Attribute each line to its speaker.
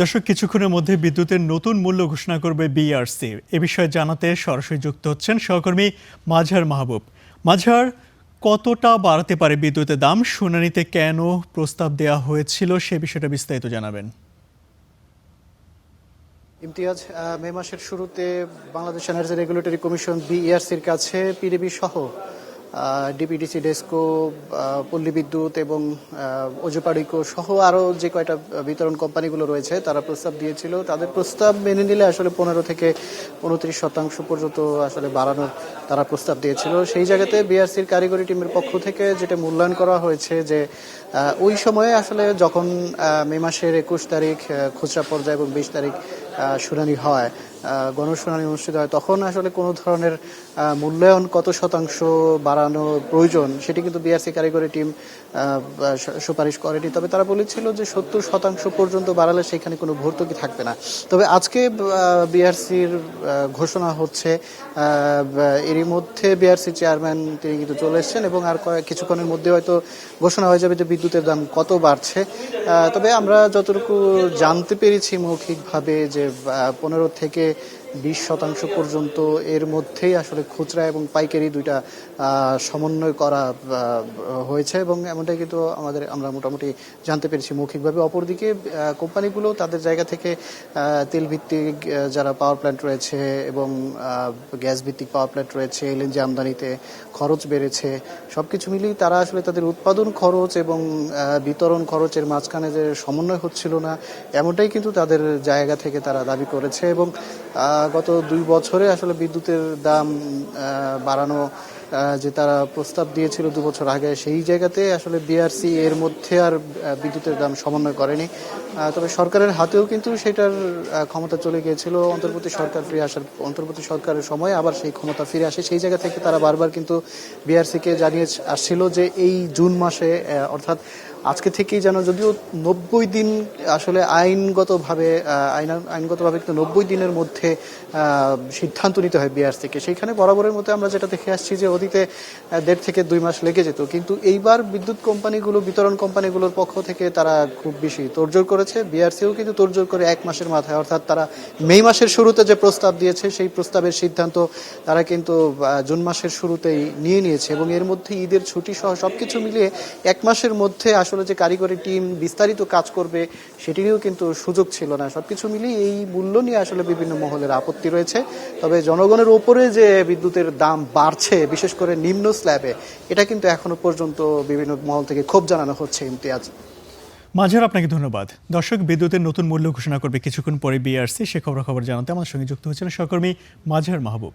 Speaker 1: দর্শক, কিছুক্ষণের মধ্যে বিদ্যুতের নতুন মূল্য ঘোষণা করবে বিইআরসি। এ বিষয়ে জানাতে সরাসরি যুক্ত হচ্ছেন সহকর্মী মাজহার মাহবুব। মাজহার, কতটা বাড়তে পারে বিদ্যুতের দাম, শুনানিতে কেন প্রস্তাব দেওয়া হয়েছিল সে বিষয়টা বিস্তারিত জানাবেন।
Speaker 2: ইমতিয়াজ, মে মাসের শুরুতে বাংলাদেশ এনার্জি রেগুলেটরি কমিশন বিইআরসির কাছে পিডিবি সহ ডিপিডিসি, ডেসকো, পল্লী বিদ্যুৎ এবং ওজোপাড়িকো সহ আরও যে কয়টা বিতরণ কোম্পানিগুলো রয়েছে তারা প্রস্তাব দিয়েছিল। তাদের প্রস্তাব মেনে নিলে আসলে 15 থেকে 29% পর্যন্ত আসলে বাড়ানোর তারা প্রস্তাব দিয়েছিল। সেই জায়গাতে বিইআরসির কারিগরি টিমের পক্ষ থেকে যেটা মূল্যায়ন করা হয়েছে যে ওই সময়ে আসলে যখন মে মাসের 21 তারিখ খুচরা পর্যায়ে এবং 20 তারিখ শুনানি হয়, গণশুনানি অনুষ্ঠিত হয়, তখন আসলে কোনো ধরনের মূল্যায়ন কত শতাংশ বাড়ানো প্রয়োজন সেটি কিন্তু বিইআরসি কারিগরি টিম সুপারিশ করেনি। তবে তারা বলেছিল যে 70% পর্যন্ত বাড়ালে সেখানে কোনো ভর্তুকি থাকবে না। তবে আজকে বিইআরসির ঘোষণা হচ্ছে, এরই মধ্যে বিইআরসি চেয়ারম্যান তিনি কিন্তু চলে এসেছেন এবং আর কিছুক্ষণের মধ্যে হয়তো ঘোষণা হয়ে যাবে যে বিদ্যুতের দাম কত বাড়ছে। তবে আমরা যতটুকু জানতে পেরেছি মৌখিকভাবে যে 15 থেকে 20% পর্যন্ত এর মধ্যেই আসলে খুচরা এবং পাইকারি দুইটা সমন্বয় করা হয়েছে এবং এমনটাই কিন্তু আমরা মোটামুটি জানতে পেরেছি মৌখিকভাবে। অপরদিকে কোম্পানিগুলো তাদের জায়গা থেকে তেল ভিত্তিক যারা পাওয়ার প্ল্যান্ট রয়েছে এবং গ্যাস ভিত্তিক পাওয়ার প্ল্যান্ট রয়েছে, এলএনজি আমদানিতে খরচ বেড়েছে, সবকিছু মিলিয়ে তারা আসলে তাদের উৎপাদন খরচ এবং বিতরণ খরচের মাঝখানে যে সমন্বয় হচ্ছিল না, এমনটাই কিন্তু তাদের জায়গা থেকে তারা দাবি করেছে। এবং গত 2 বছরে আসলে বিদ্যুতের দাম বাড়ানো যে তারা প্রস্তাব দিয়েছিল 2 বছর আগে, সেই জায়গাতে আসলে বিইআরসি এর মধ্যে আর বিদ্যুতের দাম সমন্বয় করেনি। তবে সরকারের হাতেও কিন্তু সেটার ক্ষমতা চলে গিয়েছিল। অন্তর্বর্তী সরকারের সময় আবার সেই ক্ষমতা ফিরে আসে। সেই জায়গা থেকে তারা বারবার কিন্তু বিইআরসিকে জানিয়ে আসছিল যে এই জুন মাসে, অর্থাৎ আজকে থেকেই যেন, যদিও 90 দিন আসলে আইনগতভাবে কিন্তু 90 দিনের মধ্যে সিদ্ধান্ত নিতে হয় বিইআরসিকে। সেইখানে বরাবরের মতো আমরা যেটা দেখে আসছি যে অতীতে 1.5 থেকে 2 মাস লেগে যেত, কিন্তু এইবার বিদ্যুৎ কোম্পানিগুলো, বিতরণ কোম্পানিগুলোর পক্ষ থেকে তারা খুব বেশি তোড়জোড় করেছে। বিইআরসিও কিন্তু তোড়জোড় করে 1 মাসের মাথায়, অর্থাৎ তারা মে মাসের শুরুতে যে প্রস্তাব দিয়েছে সেই প্রস্তাবের সিদ্ধান্ত তারা কিন্তু জুন মাসের শুরুতেই নিয়ে নিয়েছে এবং এর মধ্যে ঈদের ছুটি সহ সবকিছু মিলিয়ে 1 মাসের মধ্যে আসলে যে কারিগরি টিম বিস্তারিত কাজ করবে সেটিরও কিন্তু সুযোগ ছিল না। সবকিছু মিলিয়ে এই মূল্য নিয়ে আসলে বিভিন্ন মহলের আপত্তি রয়েছে। তবে জনগণের ওপরে যে বিদ্যুতের দাম বাড়ছে, বিশেষ করে নিম্ন স্ল্যাবে, এটা কিন্তু এখনো পর্যন্ত বিভিন্ন মহল থেকে ক্ষোভ জানানো হচ্ছে। ইমতিয়াজ,
Speaker 1: মাজহার, আপনাকে ধন্যবাদ। দর্শক, বিদ্যুতের নতুন মূল্য ঘোষণা করবে কিছুক্ষণ পরে বিইআরসি। সে খবর জানাতে আমার সঙ্গে যুক্ত হচ্ছেন সহকর্মী মাজহার মাহবুব।